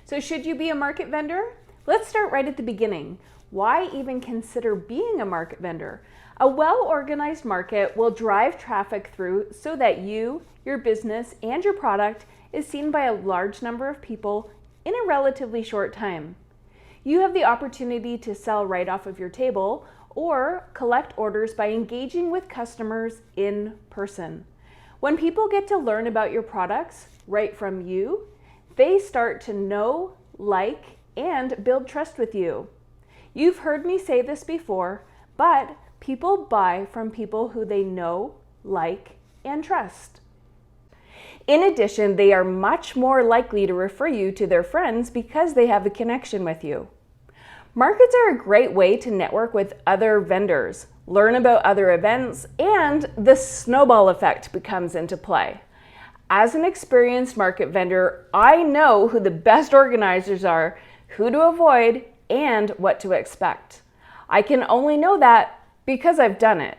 So should you be a market vendor? Let's start right at the beginning. Why even consider being a market vendor? A well-organized market will drive traffic through so that you, your business, and your product is seen by a large number of people in a relatively short time. You have the opportunity to sell right off of your table or collect orders by engaging with customers in person. When people get to learn about your products right from you, they start to know, like, and build trust with you. You've heard me say this before, but people buy from people who they know, like, and trust. In addition, they are much more likely to refer you to their friends because they have a connection with you. Markets are a great way to network with other vendors, learn about other events, and the snowball effect comes into play. As an experienced market vendor, I know who the best organizers are, who to avoid, and what to expect. I can only know that because I've done it.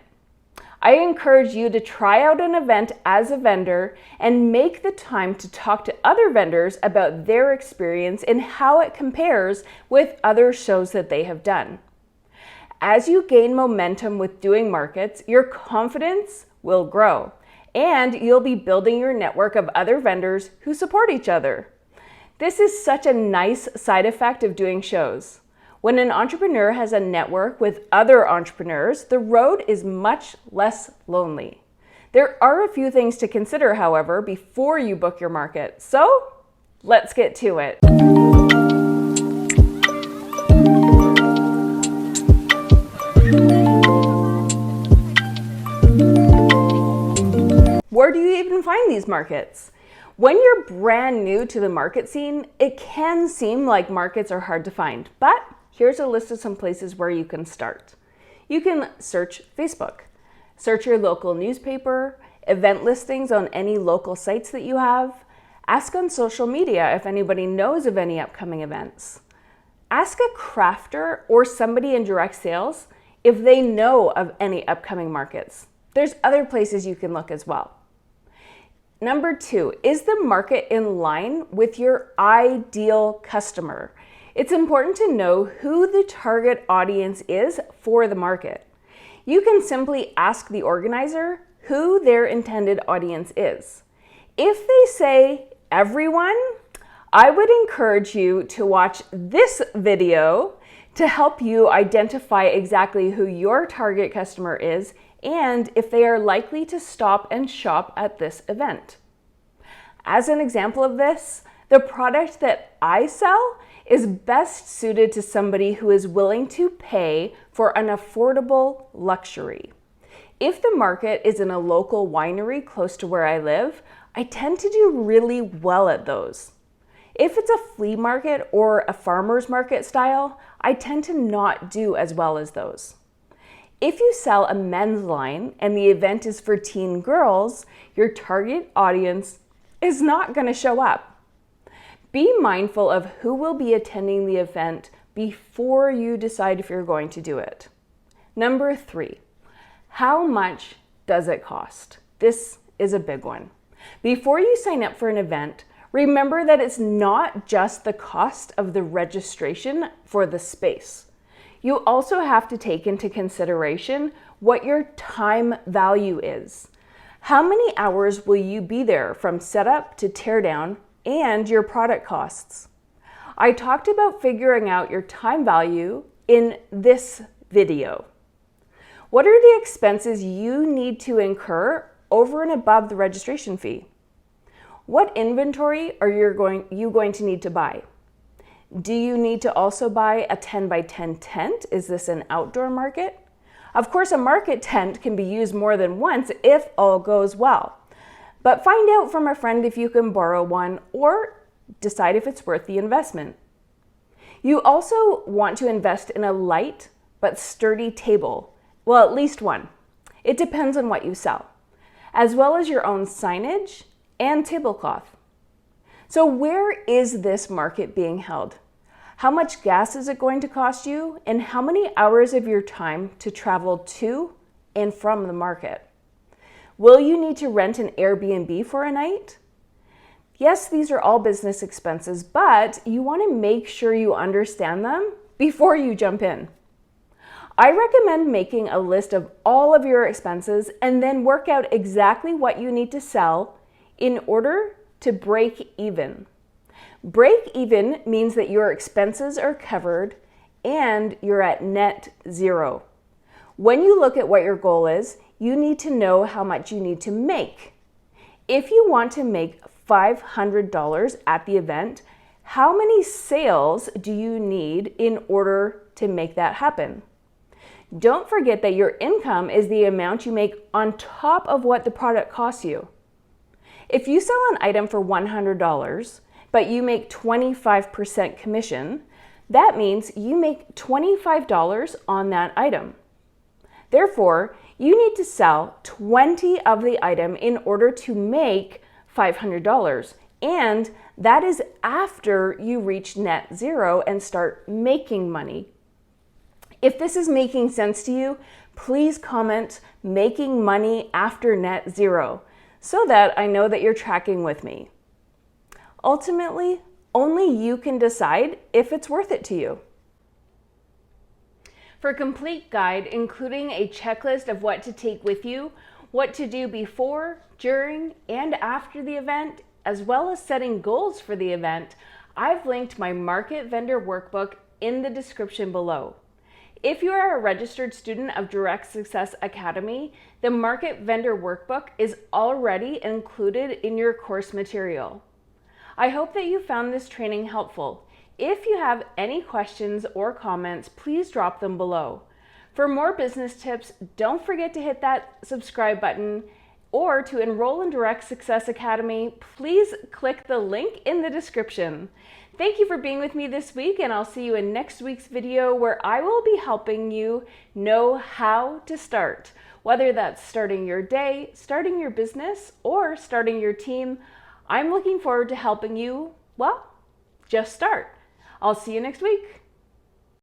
I encourage you to try out an event as a vendor and make the time to talk to other vendors about their experience and how it compares with other shows that they have done. As you gain momentum with doing markets, your confidence will grow, and you'll be building your network of other vendors who support each other. This is such a nice side effect of doing shows. When an entrepreneur has a network with other entrepreneurs, the road is much less lonely. There are a few things to consider, however, before you book your market. So let's get to it. Where do you even find these markets? When you're brand new to the market scene, it can seem like markets are hard to find, but here's a list of some places where you can start. You can search Facebook, search your local newspaper, event listings on any local sites that you have, ask on social media if anybody knows of any upcoming events. Ask a crafter or somebody in direct sales if they know of any upcoming markets. There's other places you can look as well. Number 2, is the market in line with your ideal customer? It's important to know who the target audience is for the market. You can simply ask the organizer who their intended audience is. If they say everyone, I would encourage you to watch this video to help you identify exactly who your target customer is and if they are likely to stop and shop at this event. As an example of this, the product that I sell is best suited to somebody who is willing to pay for an affordable luxury. If the market is in a local winery close to where I live, I tend to do really well at those. If it's a flea market or a farmer's market style, I tend to not do as well as those. If you sell a men's line and the event is for teen girls, your target audience is not going to show up. Be mindful of who will be attending the event before you decide if you're going to do it. Number 3, how much does it cost? This is a big one. Before you sign up for an event, remember that it's not just the cost of the registration for the space. You also have to take into consideration what your time value is. How many hours will you be there from setup to teardown and your product costs? I talked about figuring out your time value in this video. What are the expenses you need to incur over and above the registration fee? What inventory are you going to need to buy? Do you need to also buy a 10 by 10 tent? Is this an outdoor market? Of course, a market tent can be used more than once if all goes well. But find out from a friend if you can borrow one or decide if it's worth the investment. You also want to invest in a light but sturdy table. Well, at least one. It depends on what you sell, as well as your own signage and tablecloth. So where is this market being held? How much gas is it going to cost you? And how many hours of your time to travel to and from the market? Will you need to rent an Airbnb for a night? Yes, these are all business expenses, but you want to make sure you understand them before you jump in. I recommend making a list of all of your expenses and then work out exactly what you need to sell in order to break even. Break even means that your expenses are covered and you're at net zero. When you look at what your goal is, you need to know how much you need to make. If you want to make $500 at the event, how many sales do you need in order to make that happen? Don't forget that your income is the amount you make on top of what the product costs you. If you sell an item for $100, but you make 25% commission, that means you make $25 on that item. Therefore, you need to sell 20 of the item in order to make $500, and that is after you reach net zero and start making money. If this is making sense to you, please comment "making money after net zero" so that I know that you're tracking with me. Ultimately, only you can decide if it's worth it to you. For a complete guide, including a checklist of what to take with you, what to do before, during, and after the event, as well as setting goals for the event, I've linked my Market Vendor Workbook in the description below. If you are a registered student of Direct Success Academy, the Market Vendor Workbook is already included in your course material. I hope that you found this training helpful. If you have any questions or comments, please drop them below. For more business tips, don't forget to hit that subscribe button, or to enroll in Direct Success Academy, please click the link in the description. Thank you for being with me this week, and I'll see you in next week's video where I will be helping you know how to start. Whether that's starting your day, starting your business, or starting your team, I'm looking forward to helping you, well, just start. I'll see you next week.